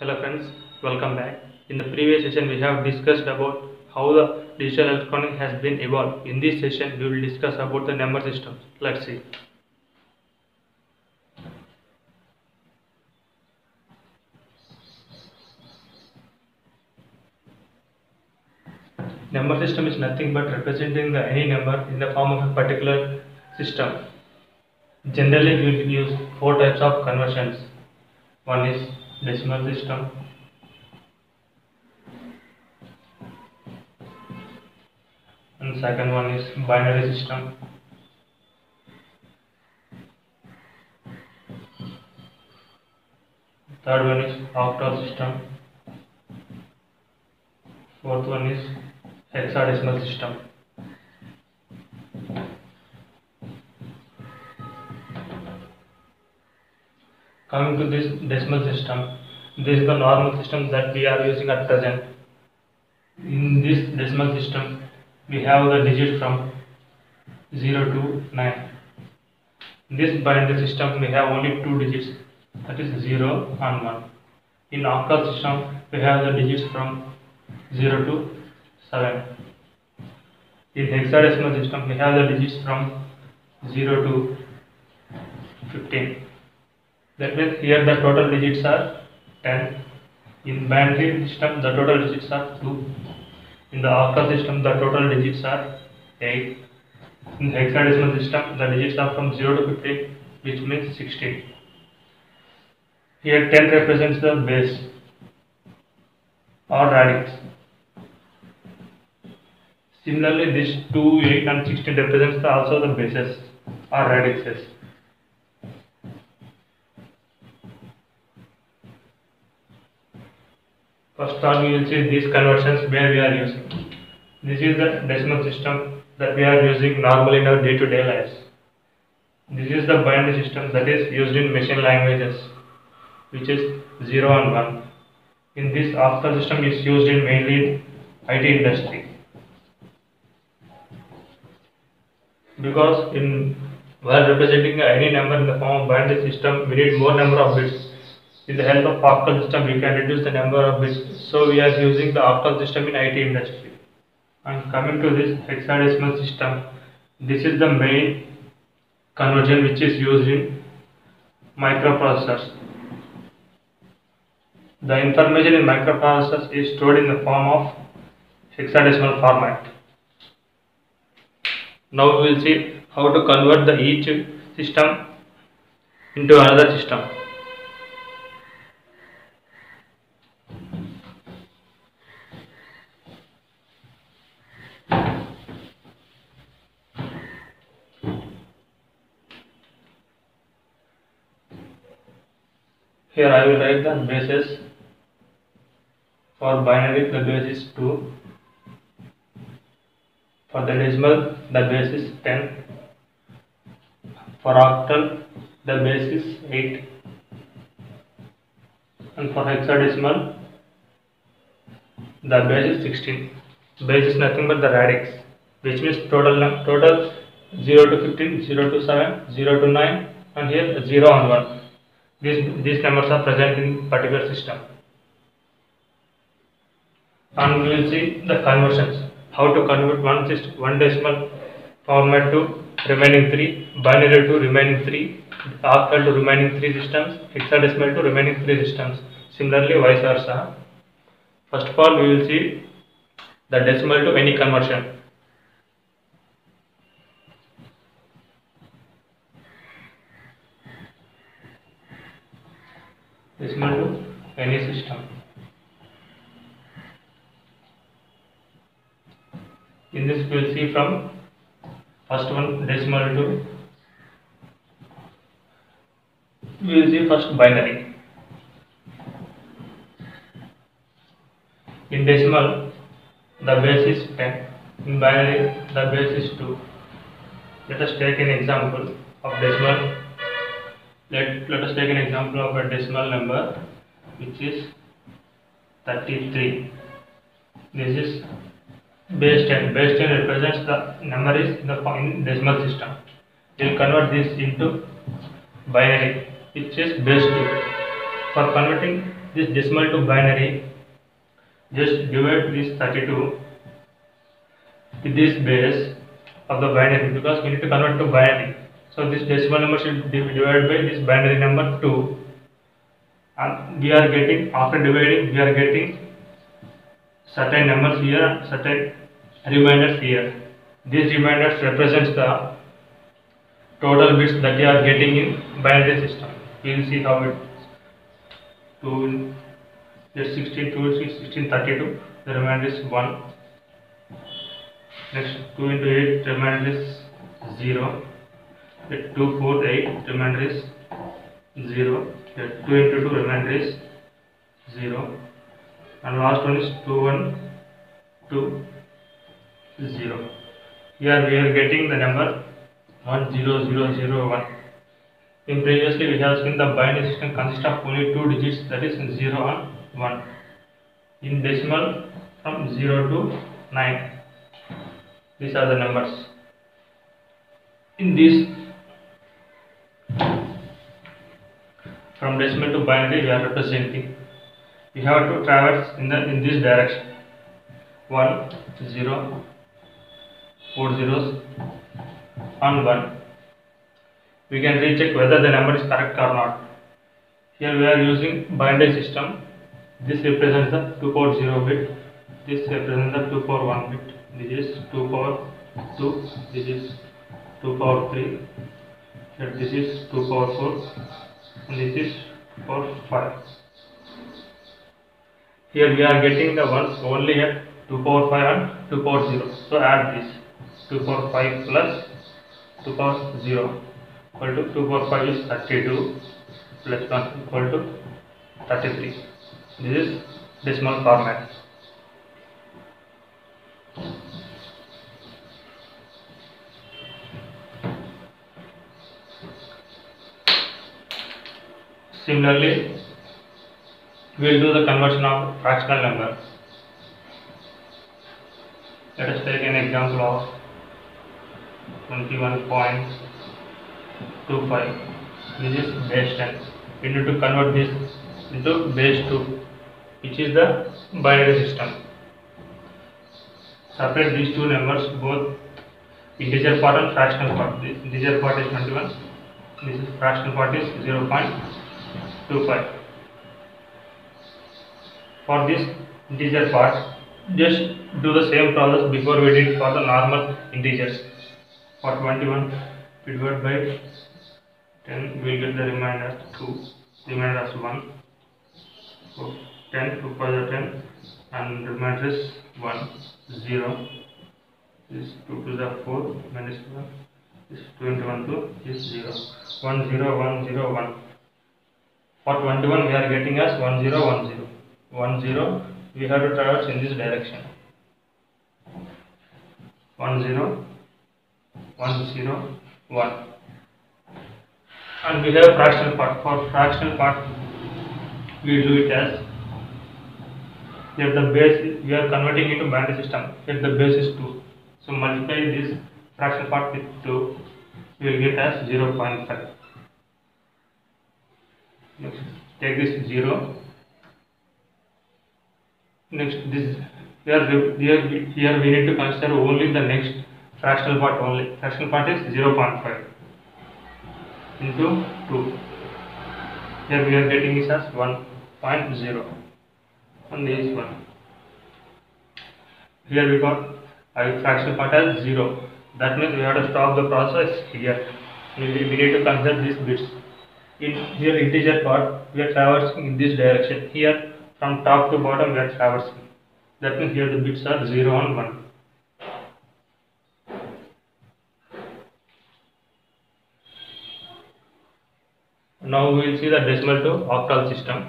Hello friends, welcome back. In the previous session we have discussed about how the digital electronic has been evolved. In this session we will discuss about the number systems. Let's see. Number system is nothing but representing any number in the form of a particular system. Generally we will use four types of conversions. One is decimal system, and second one is binary system, third one is octal system, fourth one is hexadecimal system. Coming to this decimal system, this is the normal system that we are using at present. In this decimal system, we have the digits from 0 to 9. In this binary system, we have only two digits, that is 0 and 1. In octal system, we have the digits from 0 to 7. In hexadecimal system, we have the digits from 0 to 15. That means here the total digits are 10. In binary system the total digits are 2. In the octal system the total digits are 8. In the hexadecimal system the digits are from 0 to 15, which means 16. Here 10 represents the base or radix. Similarly this 2, 8 and 16 represents also the bases or radixes. First all we will see these conversions where we are using. This is the decimal system that we are using normally in our day-to-day lives. This is the binary system that is used in machine languages, which is 0 and 1. In this octal system is used in mainly IT industry. Because while representing any number in the form of binary system, we need more number of bits. With the help of octal system, we can reduce the number of bits. So we are using the octal system in IT industry. And coming to this hexadecimal system, this is the main conversion which is used in microprocessors. The information in microprocessors is stored in the form of hexadecimal format. Now we will see how to convert each system into another system. Here I will write the bases. For binary the base is 2. For the decimal the base is 10. For octal the base is 8. And for hexadecimal the base is 16. Base is nothing but the radix, which means total 0 to 15, 0 to 7, 0 to 9, and here 0 and 1. These numbers are present in particular system. And we will see the conversions. How to convert one decimal format to remaining 3, binary to remaining 3, octal to remaining 3 systems, hexadecimal to remaining 3 systems. Similarly vice versa. First of all we will see the decimal to any conversion. Decimal to any system. In this we will see from first one decimal to, we will see first binary. In decimal the base is 10, in binary the base is 2. Let us take an example of decimal. Let us take an example of a decimal number which is 33. This is base 10. Base 10 represents the number is in decimal system. We will convert this into binary, which is base 2. For converting this decimal to binary, just divide this 32 with this base of the binary, because we need to convert to binary. So this decimal number should be divided by this binary number 2, and we are getting, after dividing, we are getting certain numbers here, certain reminders here. These reminders represents the total bits that you are getting in binary system. We will see how it 2 16 2 16 32, the remainder is 1. Next 2 into 8, remainder is 0. 2 4 8, remainder is 0. 2 into 2, remainder is 0. And last one is 2 1 2 0. Here we are getting the number 10001. In previously we have seen the binary system consists of only 2 digits, that is 0 and 1. In decimal, from 0 to 9. These are the numbers. In this, from decimal to binary, we are representing. We have to traverse in this direction. 1 0 4 zeros and 1. We can recheck whether the number is correct or not. Here we are using binary system. This represents the 2 power 0 bit. This represents the 2 power 1 bit. This is 2 power 2. This is 2 power 3. Here this is 2 power 4. And this is 2 power 5. Here we are getting the ones only at 2 power 5 and 2 power 0. So add this 2 power 5 plus 2 power 0 equal to 2 power 5 is 32 plus 1 equal to 33. This is decimal format. Similarly, we will do the conversion of fractional number. Let us take an example of 21.25. This is base 10. We need to convert this into base 2, which is the binary system. Separate these two numbers, both integer part and fractional part. This integer part is 21. This is fractional part is 0.25. For this integer part, just do the same process before we did for the normal integers. For 21, we divide by 10, we will get the remainder 2, remainder as 1. So 10, 2 5 10, and remainder is 1, 0. This 2 to the 4, minus 1. This 2 into 1 2 is 0. 1 0 1 0 1. For 21, we are getting as 1 0 1 0. 1 0, we have to traverse in this direction. 1 0 1 0 1. And we have fractional part. For fractional part, we do it as, here the base, we are converting into binary system. Here the base is 2. So multiply this fractional part with 2, we will get as 0.5. Next, take this 0. Next, this here we need to consider only the next fractional part only. Fractional part is 0.5 into 2. Here we are getting this as 1.0 and this is 1. Here we got a fractional part as 0. That means we have to stop the process here. We need to consider these bits. In here integer part, we are traversing in this direction. Here from top to bottom we are traversing. That means here the bits are 0 and 1. Now we will see the decimal to octal system.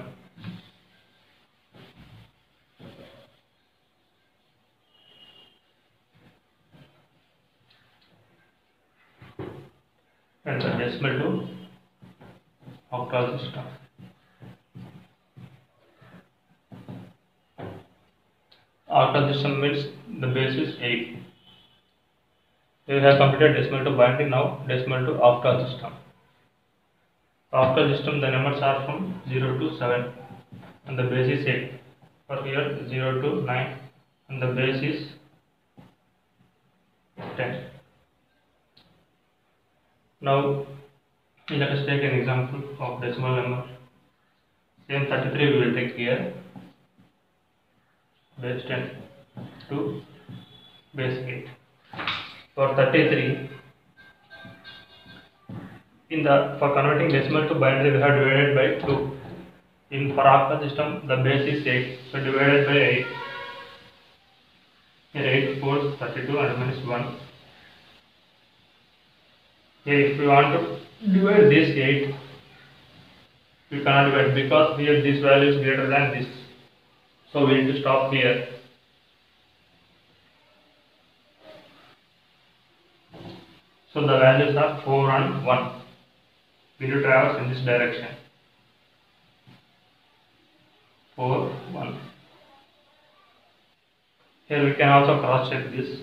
And the decimal to octal system. Octal system means the base is 8. We have completed decimal to binary, now decimal to octal system. Octal system, the numbers are from 0 to 7. and the base is 8. For here 0 to 9 and the base is 10. Now let us take an example of decimal number. Same 33 we will take here, base 10 to base 8. For 33, for converting decimal to binary we have divided by 2. For octal system the base is 8, so divided by 8. Here 8 4 32 and minus 1. Here if we want to divide this 8, we cannot divide because here this value is greater than this. So we need to stop here. So the values are 4 and 1. We need to traverse in this direction. 4, 1. Here we can also cross check this.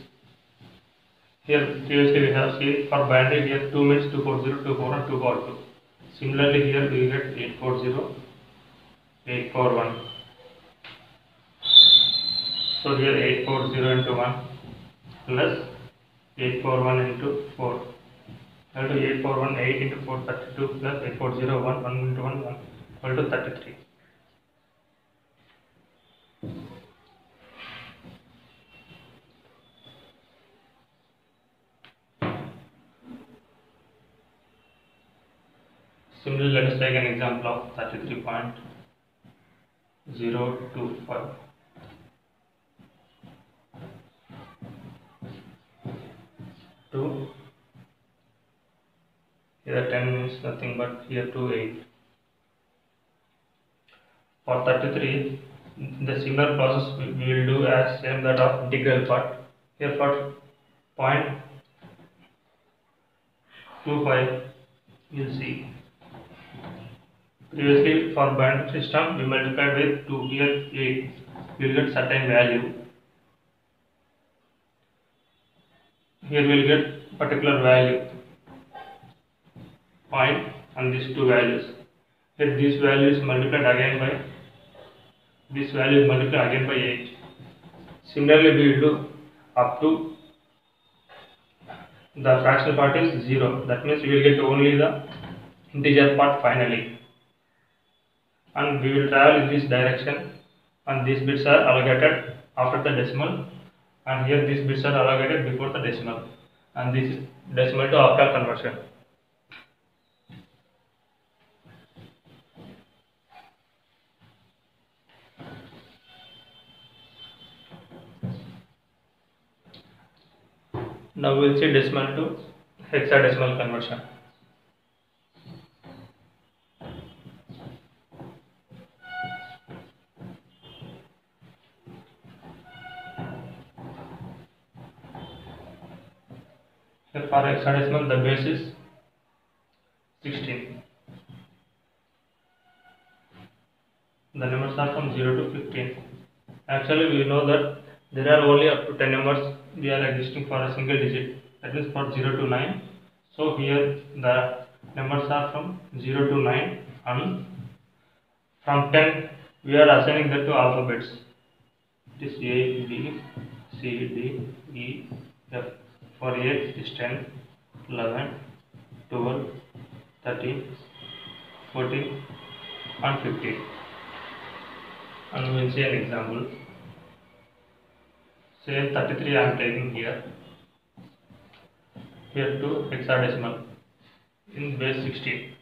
Here previously we have seen for binary here 2 means 240, 24 and 242. Similarly here we get 840, 841. So here 840 into 1 plus 841 into 4. Equal to 841, 8 into 4, 32 plus 840, 1 into 1, 1 equal to 33. Similarly, let us take an example of 33.025. Here 10 means nothing but here 2 8. For 33, the similar process we will do as same that of integral part. Here for 0.25 you will see. Previously for binary system we multiplied with 2, here 8, we will get certain value. Here we will get particular value, point and these two values. Here this value is multiplied again by, this value is multiplied again by 8. Similarly we will do up to the fractional part is 0. That means we will get only the integer part finally. And we will travel in this direction, and these bits are allocated after the decimal, and here these bits are allocated before the decimal, and this is decimal to octal conversion. Now we will see decimal to hexadecimal conversion. Here for hexadecimal the base is 16. The numbers are from 0 to 15. Actually we know that there are only up to 10 numbers we are existing for a single digit, that is for 0 to 9. So here the numbers are from 0 to 9, and from 10 we are assigning that to alphabets. It is A, B, C, D, E, F. For A it is 10, 11, 12, 13, 14 and 15. And we will see an example. Say 33 I am taking here. Here to hexadecimal in base 16.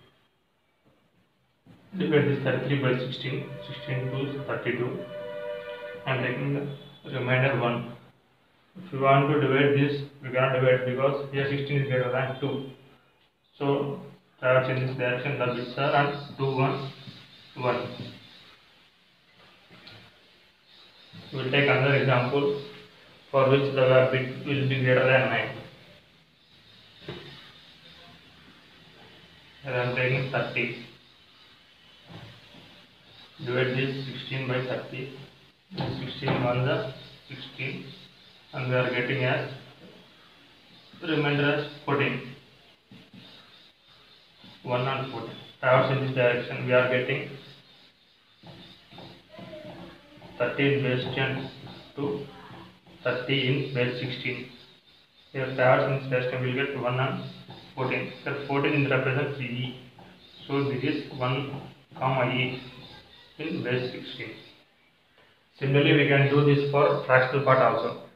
Divide this 33 by 16. 16 to 32. I am taking the remainder 1. If you want to divide this, we cannot divide because here 16 is greater than 2. So traverse in this direction, the bits are and 2, 1, 1. We will take another example for which the bit will be greater than 9. Here I am taking 30. Divide this 16 by 30. 16 1 the 16, and we are getting as remainder as 14. 1 and 14. Traverse in this direction, we are getting 30 in base 10 to 30 in base 16. Here pairs in base 10 will get 1 and 14. Here 14 represents E. So this is 1 comma E in base 16. Similarly, we can do this for fractional part also.